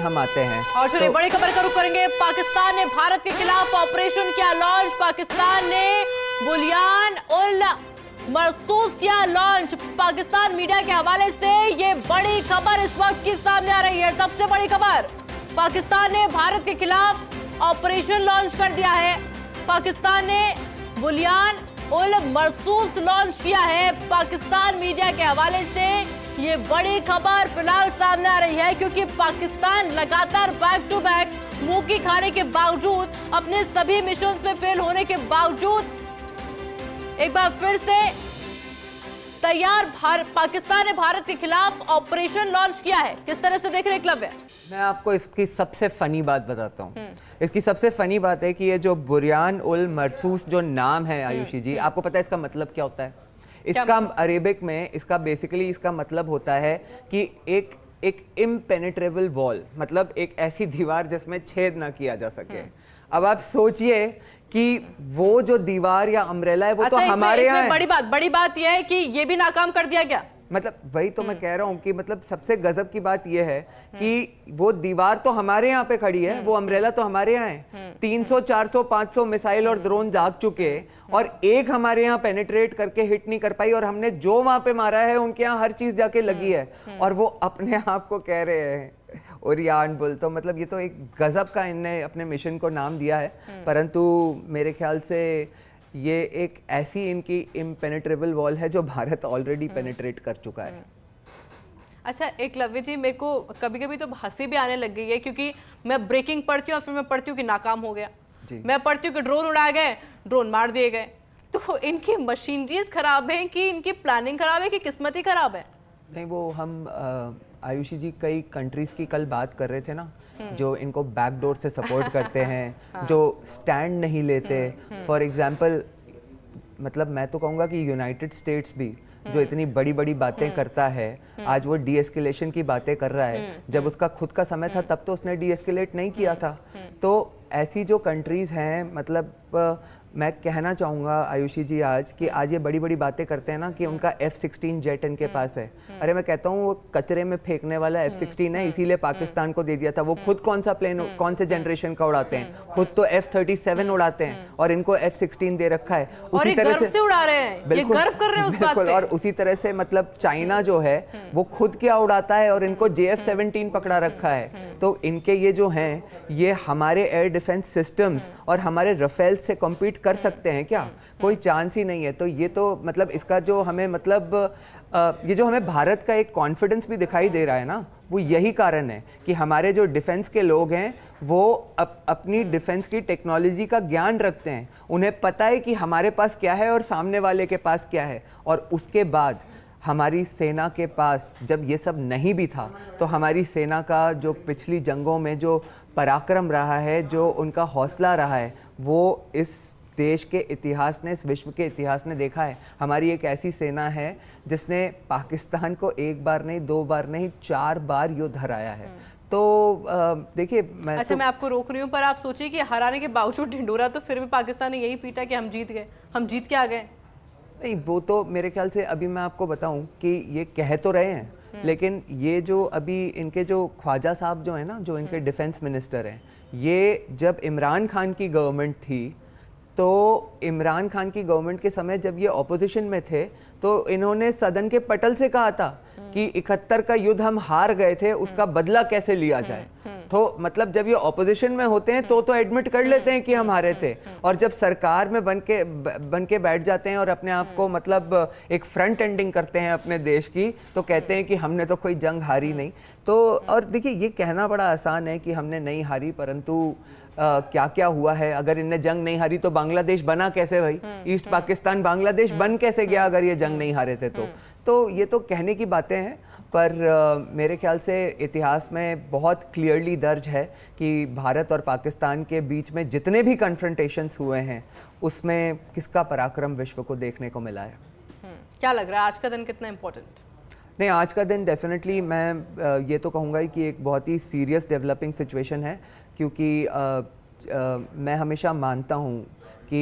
हम आते हैं और चलिए बड़ी खबर का रुख करेंगे। पाकिस्तान ने भारत के खिलाफ ऑपरेशन किया लॉन्च। पाकिस्तान ने बुलियान उल मरसूस किया लॉन्च। पाकिस्तान मीडिया के हवाले से ये बड़ी खबर इस वक्त की सामने आ रही है। सबसे बड़ी खबर, पाकिस्तान ने भारत के खिलाफ ऑपरेशन लॉन्च कर दिया है। पाकिस्तान ने बुलियान उल मरसूस लॉन्च किया है। पाकिस्तान मीडिया के हवाले से ये बड़ी खबर फिलहाल सामने आ रही है, क्योंकि पाकिस्तान लगातार बैक टू बैक मुंह खाने के बावजूद, अपने सभी मिशन में फेल होने के बावजूद एक बार फिर से तैयार पाकिस्तान ने भारत के खिलाफ ऑपरेशन लॉन्च किया है। किस तरह से देख रहे एकलव्य? मैं आपको इसकी सबसे फनी बात बताता हूँ। इसकी सबसे फनी बात है कि ये जो बुलियान उल मरसूस जो नाम है आयुषी जी, आपको पता है इसका मतलब क्या होता है? इसका अरेबिक में इसका बेसिकली इसका मतलब होता है कि एक इम्पेनेट्रेबल वॉल, मतलब एक ऐसी दीवार जिसमें छेद ना किया जा सके। अब आप सोचिए कि वो जो दीवार या अम्ब्रेला है वो तो हमारे यहाँ है। बड़ी बात यह है कि ये भी नाकाम कर दिया गया। मतलब वही तो मैं कह रहा हूँ कि मतलब सबसे गजब की बात यह है कि वो दीवार तो हमारे यहाँ पे खड़ी है, वो अम्ब्रेला तो हमारे यहाँ है। 300, 400, 500 मिसाइल और ड्रोन जाग चुके और एक हमारे यहाँ पेनिट्रेट करके हिट नहीं कर पाई, और हमने जो वहां पे मारा है उनके यहाँ हर चीज जाके लगी है, और वो अपने आप को कह रहे हैं ओरियान बुल। तो मतलब ये तो एक गजब का इनने अपने मिशन को नाम दिया है, परंतु मेरे ख्याल से ये एक ऐसी इनकी इम्पेनेट्रेबल वॉल है जो भारत ऑलरेडी पेनिट्रेट कर चुका है। अच्छा एकलव्य जी, मेरे को कभी कभी तो हंसी भी आने लग गई है, क्योंकि मैं ब्रेकिंग पढ़ती हूँ और फिर मैं पढ़ती हूँ कि नाकाम हो गया, मैं पढ़ती हूँ कि ड्रोन उड़ाए गए, ड्रोन मार दिए गए। तो इनकी मशीनरीज खराब है कि इनकी प्लानिंग खराब है कि किस्मत ही खराब है? नहीं, वो हम आयुषी जी कई कंट्रीज की कल बात कर रहे थे ना, जो इनको बैकडोर से सपोर्ट करते हैं, जो स्टैंड नहीं लेते। फॉर एग्जांपल, मतलब मैं तो कहूँगा कि यूनाइटेड स्टेट्स भी जो इतनी बड़ी बड़ी बातें करता है, आज वो डी एस्केलेशन की बातें कर रहा है। जब उसका खुद का समय था तब तो उसने डी एस्केलेट नहीं किया था। तो ऐसी जो कंट्रीज हैं, मतलब मैं कहना चाहूँगा आयुषी जी आज कि आज ये बड़ी बड़ी बातें करते हैं ना कि उनका F-16 जेट इनके पास है। अरे मैं कहता हूँ वो कचरे में फेंकने वाला F-16 है, इसीलिए पाकिस्तान को दे दिया था। वो खुद कौन सा प्लेन, कौन से जनरेशन का उड़ाते हैं? खुद तो F-37 उड़ाते हैं और इनको F-16 दे रखा है। उसी तरह से उड़ा रहे हैं, ये गर्व कर रहे हैं उस बात पे। और उसी तरह से मतलब चाइना जो है वो खुद क्या उड़ाता है और इनको JF-17 पकड़ा रखा है। तो इनके ये जो हैं, ये हमारे एयर डिफेंस सिस्टम्स और हमारे राफेल से कॉम्पीट कर सकते हैं क्या? कोई चांस ही नहीं है। तो ये तो मतलब इसका जो हमें मतलब ये जो हमें भारत का एक कॉन्फिडेंस भी दिखाई दे रहा है ना, वो यही कारण है कि हमारे जो डिफेंस के लोग हैं वो अपनी डिफेंस की टेक्नोलॉजी का ज्ञान रखते हैं। उन्हें पता है कि हमारे पास क्या है और सामने वाले के पास क्या है। और उसके बाद हमारी सेना के पास जब ये सब नहीं भी था, तो हमारी सेना का जो पिछली जंगों में जो पराक्रम रहा है, जो उनका हौसला रहा है, वो इस देश के इतिहास ने, इस विश्व के इतिहास ने देखा है। हमारी एक ऐसी सेना है जिसने पाकिस्तान को एक बार नहीं, दो बार नहीं, 4 बार युद्ध हराया है। तो देखिए मैं आपको रोक रही हूँ, पर आप सोचिए कि हराने के बावजूद ढिंडोरा तो फिर भी पाकिस्तान ने यही पीटा कि हम जीत गए, हम जीत के आ गए। नहीं, वो तो मेरे ख्याल से अभी मैं आपको बताऊं कि ये कह तो रहे हैं, लेकिन ये जो अभी इनके जो ख्वाजा साहब जो है ना, जो इनके डिफेंस मिनिस्टर हैं, ये जब इमरान खान की गवर्नमेंट थी, तो इमरान खान की गवर्नमेंट के समय जब ये ऑपोजिशन में थे, तो इन्होंने सदन के पटल से कहा था कि 71 का युद्ध हम हार गए थे, उसका बदला कैसे लिया जाए। तो मतलब जब ये ऑपोजिशन में होते हैं तो एडमिट कर लेते हैं कि हम हारे थे, और जब सरकार में बन के बैठ जाते हैं और अपने आप को मतलब एक फ्रंट एंडिंग करते हैं अपने देश की, तो कहते हैं कि हमने तो कोई जंग हारी नहीं। तो और देखिए, ये कहना बड़ा आसान है कि हमने नहीं हारी, परंतु क्या क्या हुआ है। अगर इनने जंग नहीं हारी तो बांग्लादेश बना कैसे भाई? ईस्ट पाकिस्तान बांग्लादेश बन कैसे गया अगर ये जंग नहीं हारे थे? तो ये तो कहने की बातें हैं, पर मेरे ख्याल से इतिहास में बहुत क्लियरली दर्ज है कि भारत और पाकिस्तान के बीच में जितने भी कन्फ्रंटेशंस हुए हैं, उसमें किसका पराक्रम विश्व को देखने को मिला है। क्या लग रहा है आज का दिन कितना इम्पोर्टेंट? नहीं, आज का दिन डेफिनेटली मैं ये तो कहूँगा कि एक बहुत ही सीरियस डेवलपिंग सिचुएशन है, क्योंकि मैं हमेशा मानता हूँ कि